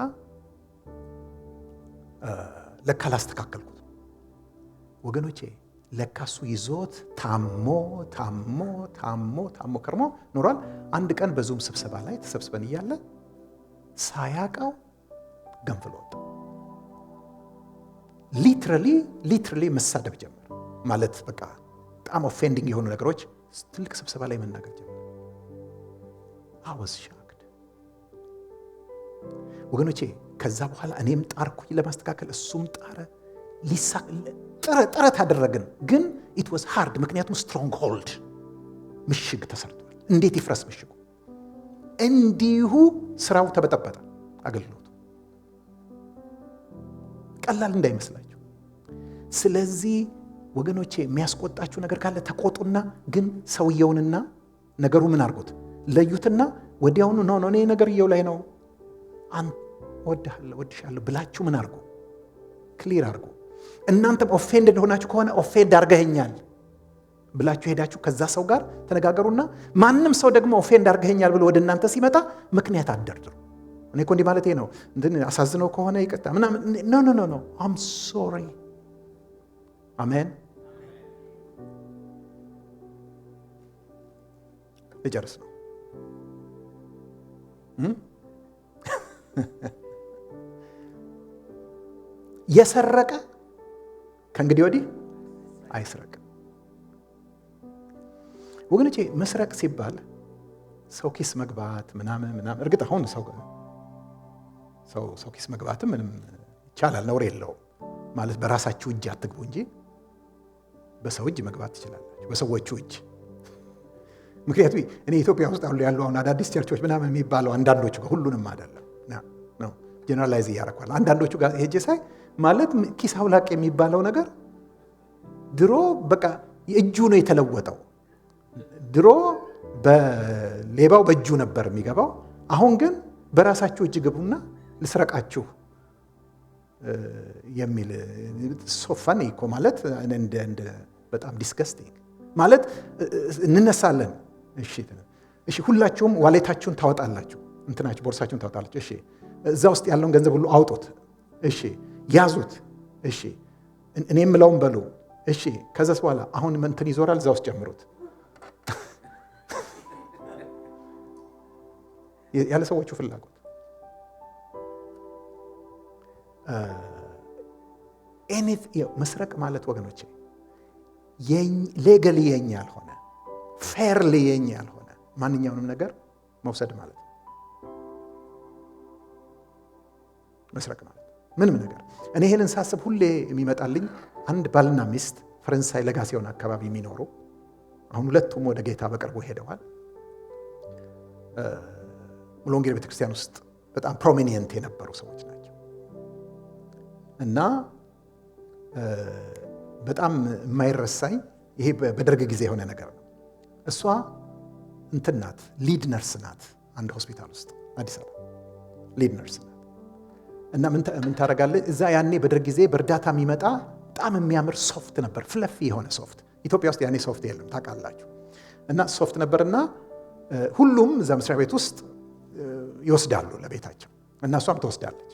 ለካ ላስተካከልኩት። ወገኖቼ ለካሱ ይዞት ታሞ ከርሞ ኖሯል። አንድ ቀን በዙም ስብሰባ ላይ ተሰብስበን እያለ ሳያቀው ገንፍሎ ወጣ። ሊትራሊ መሳደብ ጀመር። ማለት በቃ በጣም ኦፌንዲንግ የሆኑ ነገሮች ትልቅ ስብሰባ ላይ መናገር ጀመር። I was shocked። ወገኖቼ ከዛ በኋላ እኔም ጣርኩኝ ለማስተካከል፣ እሱም ጣረ። ጥረት አደረግን፣ ግን it was hard። ምክንያቱም ስትሮንግ ሆልድ ምሽግ ተሰርቷል። እንዴት ይፍረስ ምሽጉ? እንዲሁ ስራው ተበጠበጠ። አገልግሎቱ ቀላል እንዳይመስላችሁ። ስለዚህ ወገኖቼ የሚያስቆጣችሁ ነገር ካለ ተቆጡና፣ ግን ሰውየውንና ነገሩ ምን አድርጉት? ለዩትና ወዲያውኑ ነው እኔ ነገርየው ላይ ነው ወድሻለሁ ብላችሁ ምን አድርጉ? ክሊር አድርጉ። እናንተም ኦፌንድ እንደሆናችሁ ከሆነ ኦፌንድ አድርገኸኛል ብላችሁ ሄዳችሁ ከዛ ሰው ጋር ተነጋገሩና፣ ማንም ሰው ደግሞ ኦፌንድ አድርገኸኛል ብሎ ወደ እናንተ ሲመጣ ምክንያት አትደርድሩ። እኔ እኮ እንዲህ ማለቴ ነው አሳዝነው ከሆነ ይቅርታ ምናምን። ኖ I'm sorry። አሜን። ልጨርስ ነው። የሰረቀ ከእንግዲህ ወዲህ አይስረቅም። ወገኖቼ መስረቅ ሲባል ሰው ኪስ መግባት ምናምን። እርግጥ አሁን ሰው ኪስ መግባትም ምንም ይቻላል፣ ነውር የለውም። ማለት በራሳችሁ እጅ አትግቡ እንጂ በሰው እጅ መግባት ትችላላችሁ፣ በሰዎቹ እጅ። ምክንያቱም እኔ ኢትዮጵያ ውስጥ ያሉ አሁን አዳዲስ ቸርቾች ምናምን የሚባለው አንዳንዶቹ ጋር፣ ሁሉንም አይደለም ነው ጀነራላይዝ እያደረኳል። አንዳንዶቹ ጋር ሄጄ ሳይ ማለት ኪስ አውላቅ የሚባለው ነገር ድሮ በቃ እጁ ነው የተለወጠው። ድሮ በሌባው በእጁ ነበር የሚገባው። አሁን ግን በራሳችሁ እጅ ግቡና ልስረቃችሁ የሚል ሶፋን እኮ ማለት እንደ በጣም ዲስገስቲንግ ማለት እንነሳለን። እሺ ሁላችሁም ዋሌታችሁን ታወጣላችሁ፣ እንትናችሁ ቦርሳችሁን ታወጣላችሁ። እሺ እዛ ውስጥ ያለውን ገንዘብ ሁሉ አውጡት። እሺ ያዙት። እሺ እኔ የምለውን በሉ። እሺ ከዛስ በኋላ አሁን እንትን ይዞራል፣ እዛ ውስጥ ጨምሩት። ያለ ሰዎቹ ፍላጎት መስረቅ ማለት ወገኖቼ ሌገሊ የኛ ያልሆነ ፌርሊ የኛ ያልሆነ ማንኛውንም ነገር መውሰድ ማለት ነው። መስረቅ ማለት ምንም ነገር። እኔ ይሄንን ሳስብ ሁሌ የሚመጣልኝ አንድ ባልና ሚስት ፈረንሳይ ለጋሲዮን አካባቢ የሚኖሩ አሁን ሁለቱም ወደ ጌታ በቅርቡ ሄደዋል። ሙሉ ወንጌል ቤተክርስቲያን ውስጥ በጣም ፕሮሚኒየንት የነበሩ ሰዎች ናቸው እና በጣም የማይረሳኝ ይሄ በደርግ ጊዜ የሆነ ነገር ነው። እሷ እንትን ናት፣ ሊድ ነርስ ናት አንድ ሆስፒታል ውስጥ አዲስ አበባ ሊድ ነርስ ናት። እና ምን ታደርጋለች እዛ? ያኔ በደርግ ጊዜ በእርዳታ የሚመጣ በጣም የሚያምር ሶፍት ነበር፣ ፍለፊ የሆነ ሶፍት። ኢትዮጵያ ውስጥ ያኔ ሶፍት የለም ታውቃላችሁ። እና ሶፍት ነበርና ሁሉም እዛ መስሪያ ቤት ውስጥ ይወስዳሉ ለቤታቸው እና እሷም ትወስዳለች።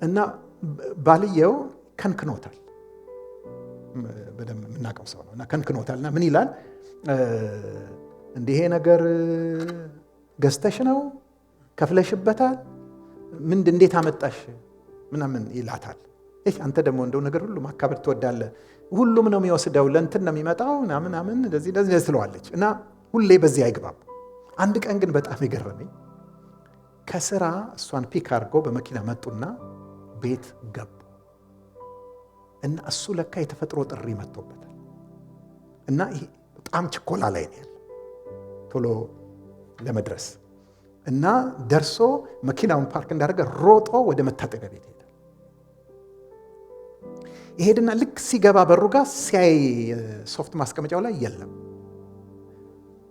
እና ባልየው ከንክኖታል፣ በደንብ የምናውቀው ሰው ነው። እና ከንክኖታል እና ምን ይላል? እንዲህ ነገር ገዝተሽ ነው ከፍለሽበታል? እንዴት አመጣሽ ምናምን ይላታል። አንተ ደግሞ እንደው ነገር ሁሉ ማካበድ ትወዳለህ፣ ሁሉም ነው የሚወስደው፣ ለእንትን ነው የሚመጣው ምናምን እንደዚህ ትለዋለች። እና ሁሌ በዚህ አይግባም። አንድ ቀን ግን በጣም የገረመኝ ከስራ እሷን ፒክ አድርጎ በመኪና መጡና ቤት ገቡ እና እሱ ለካ የተፈጥሮ ጥሪ መጥቶበታል እና ይሄ በጣም ችኮላ ላይ ነው ያለው ቶሎ ለመድረስ እና ደርሶ መኪናውን ፓርክ እንዳደረገ ሮጦ ወደ መታጠቢያ ቤት ሄደ። ይሄድና ልክ ሲገባ በሩ ጋር ሲያይ ሶፍት ማስቀመጫው ላይ የለም።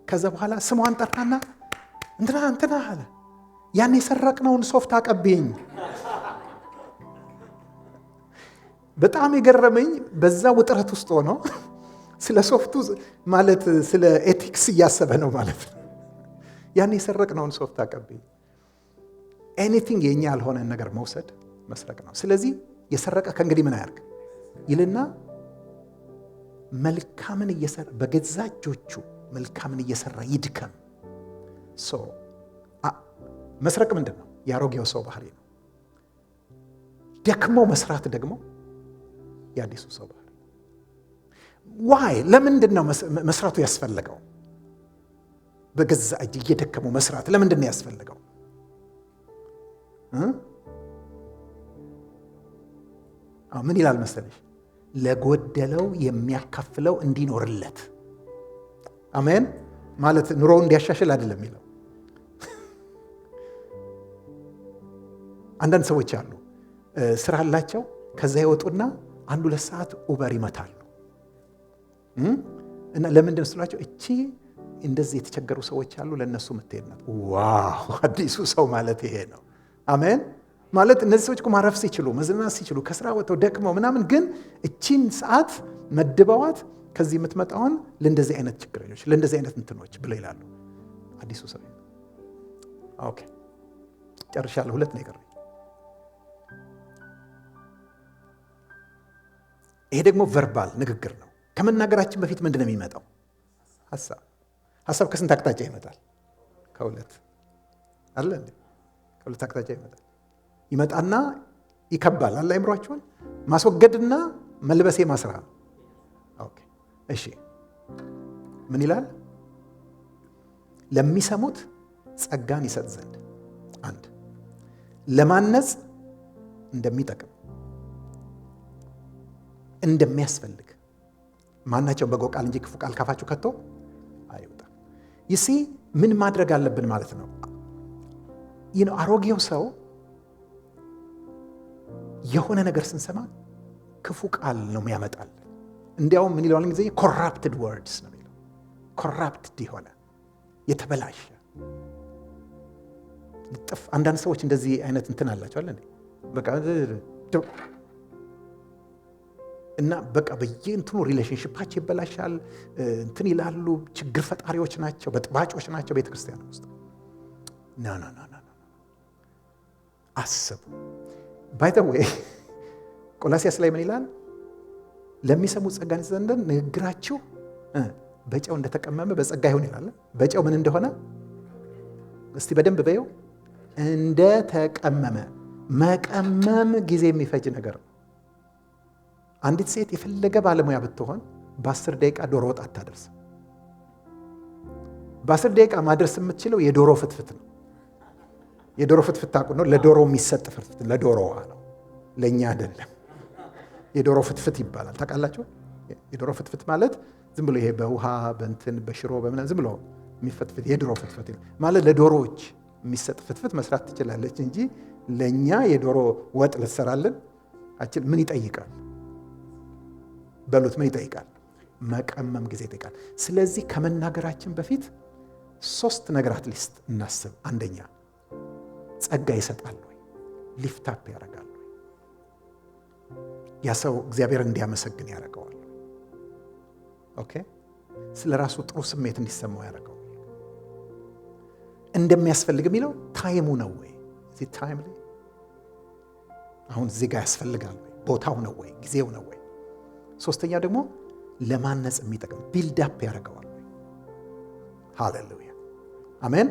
ከዛ በኋላ ስሟን ጠራና እንትና አለ፣ ያን የሰረቅነውን ሶፍት አቀብኝ። በጣም የገረመኝ በዛ ውጥረት ውስጥ ሆኖ ስለ ሶፍቱ ማለት ስለ ኤቲክስ እያሰበ ነው ማለት ነው። ያን የሰረቅነውን ሶፍት አቀብኝ። ኤኒቲንግ የኛ ያልሆነ ነገር መውሰድ መስረቅ ነው። ስለዚህ የሰረቀ ከእንግዲህ ምን አያርግ ይልና መልካምን እየሰራ በገዛ እጆቹ መልካምን እየሰራ ይድከም። መስረቅ ምንድን ነው? የአሮጌው ሰው ባህሪ ነው። ደክሞ መስራት ደግሞ የአዲሱ ሰው ባህሪ። ዋይ ለምንድን ነው መስራቱ ያስፈልገው? በገዛ እጅ እየደከሙ መስራት ለምንድን ነው ያስፈልገው? ምን ይላል መሰለሽ? ለጎደለው የሚያካፍለው እንዲኖርለት። አሜን። ማለት ኑሮው እንዲያሻሽል አይደለም የሚለው። አንዳንድ ሰዎች አሉ ስራ አላቸው፣ ከዛ ይወጡና 1-2 ሰዓት ኡበር ይመታሉ። እና ለምንድን ነው ስሏቸው? እቺ እንደዚህ የተቸገሩ ሰዎች አሉ፣ ለነሱ የምትሄድናት። ዋው አዲሱ ሰው ማለት ይሄ ነው። አሜን። ማለት እነዚህ ሰዎች ማረፍ ሲችሉ መዝናናት ሲችሉ ከስራ ወጥተው ደክመው ምናምን፣ ግን እቺን ሰዓት መድበዋት ከዚህ የምትመጣውን ለእንደዚህ አይነት ችግረኞች ለእንደዚህ አይነት እንትኖች ብለው ይላሉ። አዲሱ ሰው። ኦኬ ጨርሻለሁ። 2 ነው የቀረኝ። ይሄ ደግሞ ቨርባል ንግግር ነው። ከመናገራችን በፊት ምንድን ነው የሚመጣው? ሐሳብ ከስንት አቅጣጫ ይመጣል? ከ2 አለ እንዴ? ከ2 አቅጣጫ ይመጣና ይከባል። አለ አይምሯችሁን ማስወገድና መልበሴ ማስራ። ኦኬ እሺ ምን ይላል? ለሚሰሙት ጸጋን ይሰጥ ዘንድ 1 ለማነጽ እንደሚጠቅም እንደሚያስፈልግ ማናቸው በጎ ቃል እንጂ ክፉ ቃል ካፋችሁ ከቶ አይወጣ። ይሲ ምን ማድረግ አለብን ማለት ነው? አሮጌው ሰው የሆነ ነገር ስንሰማ ክፉ ቃል ነው የሚያመጣል። እንዲያውም ምን ይለዋል ጊዜ ኮራፕትድ ወርድስ ነው የሚለው። ኮራፕትድ የሆነ የተበላሸ ልጥፍ። አንዳንድ ሰዎች እንደዚህ አይነት እንትን አላቸው አለ በቃ እና በቃ በየእንትኑ ሪሌሽንሺፓቸው ይበላሻል። እንትን ይላሉ። ችግር ፈጣሪዎች ናቸው፣ በጥባጮች ናቸው ቤተክርስቲያን ውስጥ። ና አስቡ። ባይ ዘ ዌይ ቆላስይስ ላይ ምን ይላል? ለሚሰሙ ጸጋን ይሰጥ ዘንድ ንግግራችሁ በጨው እንደተቀመመ በጸጋ ይሁን ይላል። በጨው ምን እንደሆነ እስቲ በደንብ በየው። እንደተቀመመ። መቀመም ጊዜ የሚፈጅ ነገር ነው። አንዲት ሴት የፈለገ ባለሙያ ብትሆን በ10 ደቂቃ ዶሮ ወጥ አታደርስም። በ10 ደቂቃ ማድረስ የምትችለው የዶሮ ፍትፍት ነው። የዶሮ ፍትፍት ታውቁ ነው። ለዶሮ የሚሰጥ ፍትፍት ለዶሮዋ ነው፣ ለእኛ አይደለም። የዶሮ ፍትፍት ይባላል። ታውቃላችሁ? የዶሮ ፍትፍት ማለት ዝም ብሎ ይሄ በውሃ በእንትን በሽሮ በምናምን ዝም ብሎ የሚፈትፍት የዶሮ ፍትፍት ማለት ለዶሮዎች የሚሰጥ ፍትፍት መስራት ትችላለች እንጂ ለእኛ የዶሮ ወጥ ልትሰራልን አችል። ምን ይጠይቃል? በሉት፣ ምን ይጠይቃል? መቀመም ጊዜ ይጠይቃል። ስለዚህ ከመናገራችን በፊት 3 ነገር አትሊስት እናስብ። አንደኛ ጸጋ ይሰጣል ወይ? ሊፍታፕ ያደርጋል ወይ? ያ ሰው እግዚአብሔር እንዲያመሰግን ያደርገዋል? ኦኬ፣ ስለ ራሱ ጥሩ ስሜት እንዲሰማው ያደርገዋል? እንደሚያስፈልግ የሚለው ታይሙ ነው ወይ? እዚህ ታይም ላይ አሁን እዚህ ጋር ያስፈልጋል ወይ? ቦታው ነው ወይ? ጊዜው ነው ወይ? ሶስተኛ ደግሞ ለማነጽ የሚጠቅም ቢልዳፕ ያደርገዋል ወይ? ሃሌሉያ አሜን።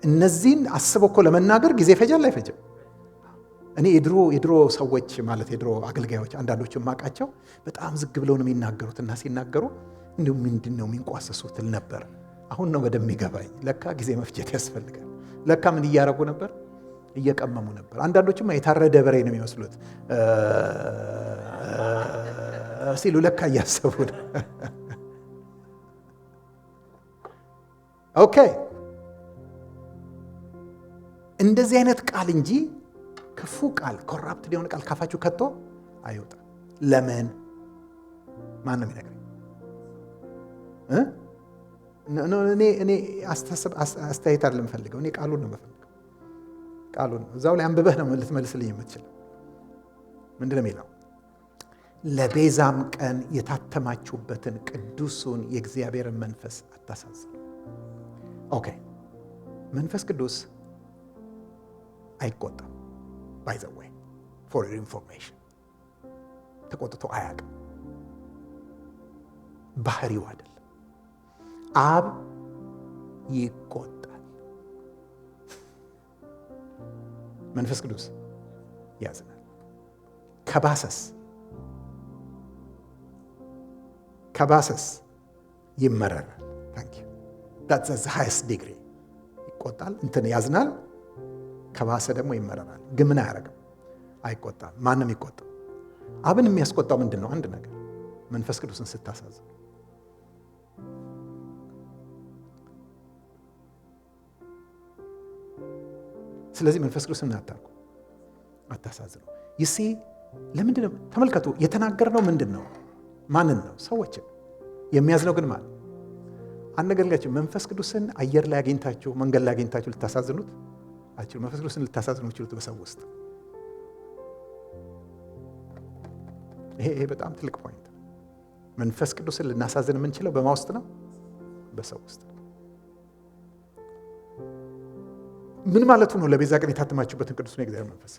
እነዚህን አስበው እኮ ለመናገር ጊዜ ይፈጃል አይፈጅም? እኔ የድሮ ሰዎች ማለት የድሮ አገልጋዮች አንዳንዶች የማውቃቸው በጣም ዝግ ብለው ነው የሚናገሩትና ሲናገሩ እንዲሁ ምንድን ነው የሚንቋሰሱት ል ነበር። አሁን ነው በደንብ ይገባኝ። ለካ ጊዜ መፍጀት ያስፈልጋል። ለካ ምን እያረጉ ነበር? እየቀመሙ ነበር። አንዳንዶችማ የታረደ በሬ ነው የሚመስሉት ሲሉ ለካ እያሰቡ ነው። ኦኬ፣ እንደዚህ አይነት ቃል እንጂ ክፉ ቃል ኮራፕትድ የሆነ ቃል ካፋችሁ ከቶ አይወጣም። ለምን? ማን ነው የሚነግረኝ? እኔ አስተያየት አይደለም የምፈልገው። እኔ ቃሉን ነው የምፈልገው። ቃሉን እዛው ላይ አንብበህ ነው ልትመልስልኝ የምትችለው። ምንድን ነው የሚለው? ለቤዛም ቀን የታተማችሁበትን ቅዱሱን የእግዚአብሔርን መንፈስ አታሳዝኑ። ኦኬ፣ መንፈስ ቅዱስ አይቆጣም። ባይ ዘ ወይ ፎር ዩር ኢንፎርሜሽን ተቆጥቶ አያውቅም። ባህሪው አይደለም። አብ ይቆጣል፣ መንፈስ ቅዱስ ያዝናል። ከባሰስ ይመረራል። ታንክ ዩ that's the highest degree። ይቆጣል፣ እንትን ያዝናል። ከባሰ ደግሞ ይመረራል። ግን ምን አያደርግም? አይቆጣም። ማንም ይቆጣም። አብን የሚያስቆጣው ምንድን ነው? አንድ ነገር፣ መንፈስ ቅዱስን ስታሳዝን። ስለዚህ መንፈስ ቅዱስን አታሳዝኑ። ይሲ ለምንድን ነው? ተመልከቱ፣ የተናገርነው ምንድን ነው? ማንን ነው? ሰዎችን። የሚያዝነው ግን ማን? አንድ ነገር ልጋችሁ፣ መንፈስ ቅዱስን አየር ላይ አግኝታችሁ መንገድ ላይ አግኝታችሁ ልታሳዝኑት አችሉ። መንፈስ ቅዱስን ልታሳዝኑ ይችሉት በሰው ውስጥ። ይሄ በጣም ትልቅ ፖይንት። መንፈስ ቅዱስን ልናሳዝን የምንችለው በማ ውስጥ ነው? በሰው ውስጥ። ምን ማለቱ ነው? ለቤዛ ቀን የታተማችሁበትን ቅዱሱን የእግዚአብሔር መንፈስ።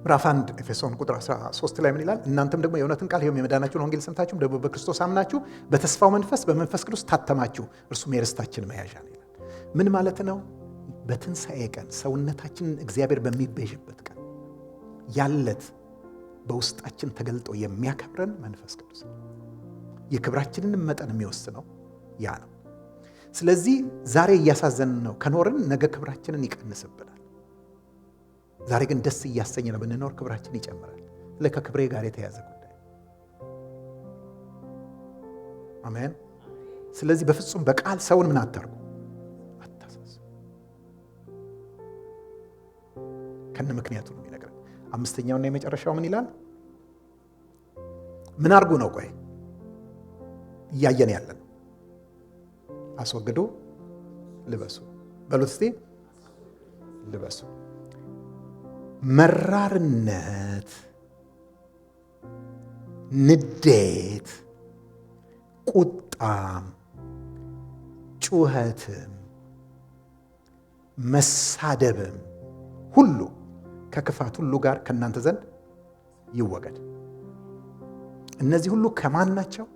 ምዕራፍ 1 ኤፌሶን ቁጥር 13 ላይ ምን ይላል? እናንተም ደግሞ የእውነትን ቃል ይኸውም የመዳናችሁን ወንጌል ሰምታችሁ ደግሞ በክርስቶስ አምናችሁ በተስፋው መንፈስ በመንፈስ ቅዱስ ታተማችሁ፣ እርሱም የርስታችን መያዣ ነው ይላል። ምን ማለት ነው? በትንሣኤ ቀን ሰውነታችንን እግዚአብሔር በሚቤዥበት ቀን ያለት በውስጣችን ተገልጦ የሚያከብረን መንፈስ ቅዱስ ነው። የክብራችንን መጠን የሚወስነው ያ ነው። ስለዚህ ዛሬ እያሳዘንን ነው ከኖርን ነገ ክብራችንን ይቀንስብናል። ዛሬ ግን ደስ እያሰኘ ነው ብንኖር ክብራችን ይጨምራል። ከክብሬ ጋር የተያዘ ጉዳይ። አሜን። ስለዚህ በፍጹም በቃል ሰውን ምን አታርጉ፣ አታሳዝኑ። ከነ ምክንያቱ ነው የሚነግረን። አምስተኛውና የመጨረሻው ምን ይላል? ምን አርጉ ነው? ቆይ እያየን ያለን አስወግዱ፣ ልበሱ። በሉት እስቲ ልበሱ። መራርነት፣ ንዴት፣ ቁጣም፣ ጩኸትም፣ መሳደብም ሁሉ ከክፋት ሁሉ ጋር ከእናንተ ዘንድ ይወገድ። እነዚህ ሁሉ ከማን ናቸው?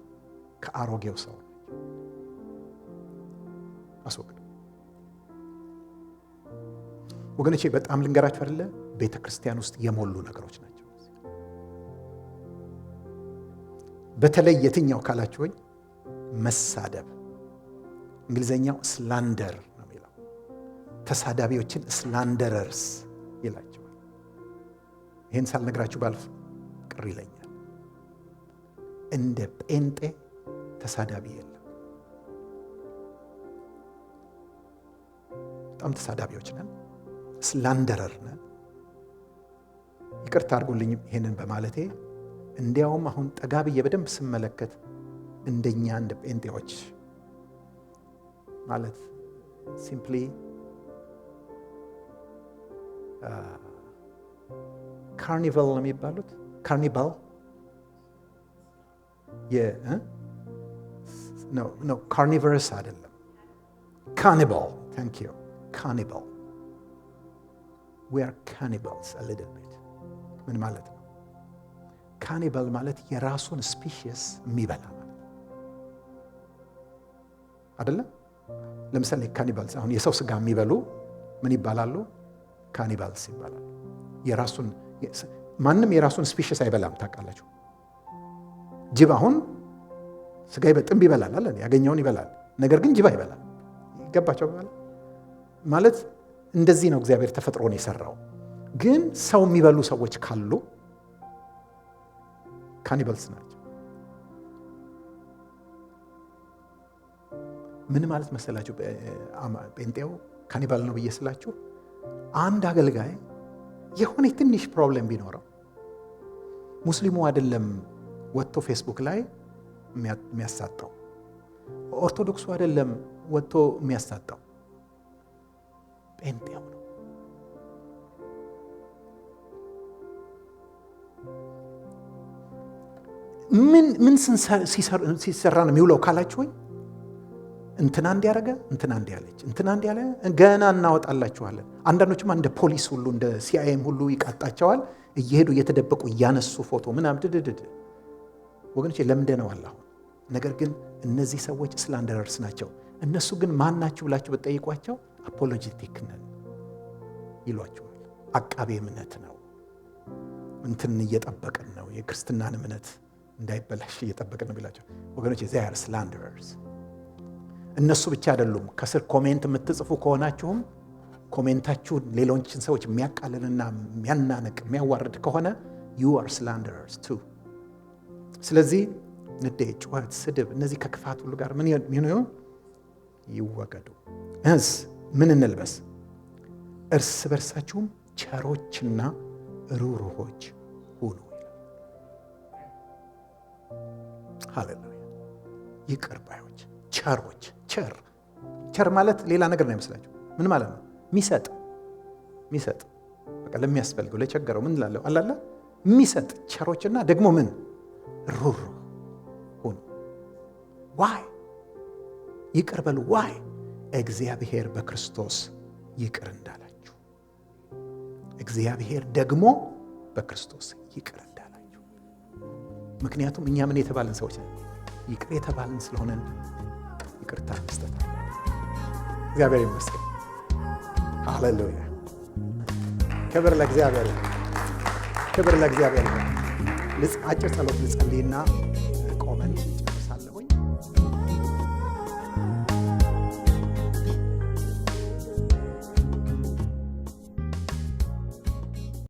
ከአሮጌው ሰው አስወግዱ። ወገኖቼ በጣም ልንገራችሁ አይደለ? ቤተ ክርስቲያን ውስጥ የሞሉ ነገሮች ናቸው። በተለይ የትኛው ካላችሁኝ መሳደብ፣ እንግሊዘኛው ስላንደር ነው የሚለው። ተሳዳቢዎችን ስላንደረርስ ይላቸዋል። ይህን ሳልነግራችሁ ባልፍ ቅር ይለኛል። እንደ ጴንጤ ተሳዳቢ የለም። በጣም ተሳዳቢዎች ነን፣ ስላንደረር ነን። ይቅርታ አድርጉልኝ ይሄንን በማለቴ። እንዲያውም አሁን ጠጋ ብዬ በደንብ ስመለከት እንደኛ እንደ ጴንጤዎች ማለት ሲምፕሊ ካርኒቫል ነው የሚባሉት። ካርኒቫል ነው፣ ካርኒቨርስ አይደለም። ካኒባል። ታንክ ዩ። ካኒባል። we are cannibals a little bit። ምን ማለት ነው? ካኒባል ማለት የራሱን ስፒሺስ የሚበላ ማለት አይደለም። ለምሳሌ ካኒባልስ አሁን የሰው ስጋ የሚበሉ ምን ይባላሉ? ካኒባልስ ይባላሉ። ማንም የራሱን ስፒሺስ አይበላም። ታውቃላችሁ? ጅብ አሁን ስጋ ጥንብ ይበላል አለ፣ ያገኘውን ይበላል። ነገር ግን ጅብ አይበላም። ይገባቸው ማለት እንደዚህ ነው እግዚአብሔር ተፈጥሮን የሰራው። ግን ሰው የሚበሉ ሰዎች ካሉ ካኒባልስ ናቸው። ምን ማለት መሰላችሁ? ጴንጤው ካኒባል ነው ብዬ ስላችሁ፣ አንድ አገልጋይ የሆነ ትንሽ ፕሮብሌም ቢኖረው ሙስሊሙ አይደለም ወጥቶ ፌስቡክ ላይ የሚያሳጣው፣ ኦርቶዶክሱ አይደለም ወጥቶ የሚያሳጣው፣ ጴንጤው ነው። ምን ሲሰራ ነው የሚውለው ካላችሁ፣ ወይ እንትና እንዲያረገ እንትና እንዲያለች እንትና እንዲያለ ገና እናወጣላችኋለን። አንዳንዶችማ እንደ ፖሊስ ሁሉ እንደ ሲአይኤም ሁሉ ይቃጣቸዋል። እየሄዱ እየተደበቁ እያነሱ ፎቶ ምናምን ድድድድ። ወገኖች ለምደነዋል አሁን። ነገር ግን እነዚህ ሰዎች ስላንደረርስ ናቸው። እነሱ ግን ማን ናችሁ ብላችሁ በጠይቋቸው አፖሎጂቲክ ነን ይሏቸዋል። አቃቤ እምነት ነው፣ እንትን እየጠበቅን ነው፣ የክርስትናን እምነት እንዳይበላሽ እየጠበቅን ነው ቢላቸው፣ ወገኖች they are slanderers። እነሱ ብቻ አይደሉም። ከስር ኮሜንት የምትጽፉ ከሆናችሁም ኮሜንታችሁ ሌሎችን ሰዎች የሚያቃልልና የሚያናነቅ የሚያዋርድ ከሆነ you are slanderers too። ስለዚህ ንዴት፣ ጩኸት፣ ስድብ፣ እነዚህ ከክፋት ሁሉ ጋር ምን ይሁን ይወገዱ። ምን እንልበስ? እርስ በርሳችሁም ቸሮችና ሩሩሆች ሁኑ። ሃሌሉያ። ይቅር ባዮች፣ ቸሮች። ቸር ማለት ሌላ ነገር ነው ይመስላችሁ። ምን ማለት ነው? ሚሰጥ በቃ ለሚያስፈልገው ለቸገረው ምን ላለው አላለ የሚሰጥ ቸሮችና ደግሞ ምን ሩሩ ሁኑ። ዋይ ይቅር በሉ። ዋይ እግዚአብሔር በክርስቶስ ይቅር እንዳላችሁ፣ እግዚአብሔር ደግሞ በክርስቶስ ይቅር እንዳላችሁ። ምክንያቱም እኛ ምን የተባልን ሰዎች ነን? ይቅር የተባልን ስለሆነን ይቅርታ መስጠት። እግዚአብሔር ይመስገን። ሃሌሉያ። ክብር ለእግዚአብሔር። ክብር ለእግዚአብሔር። አጭር ጸሎት ልጸልይና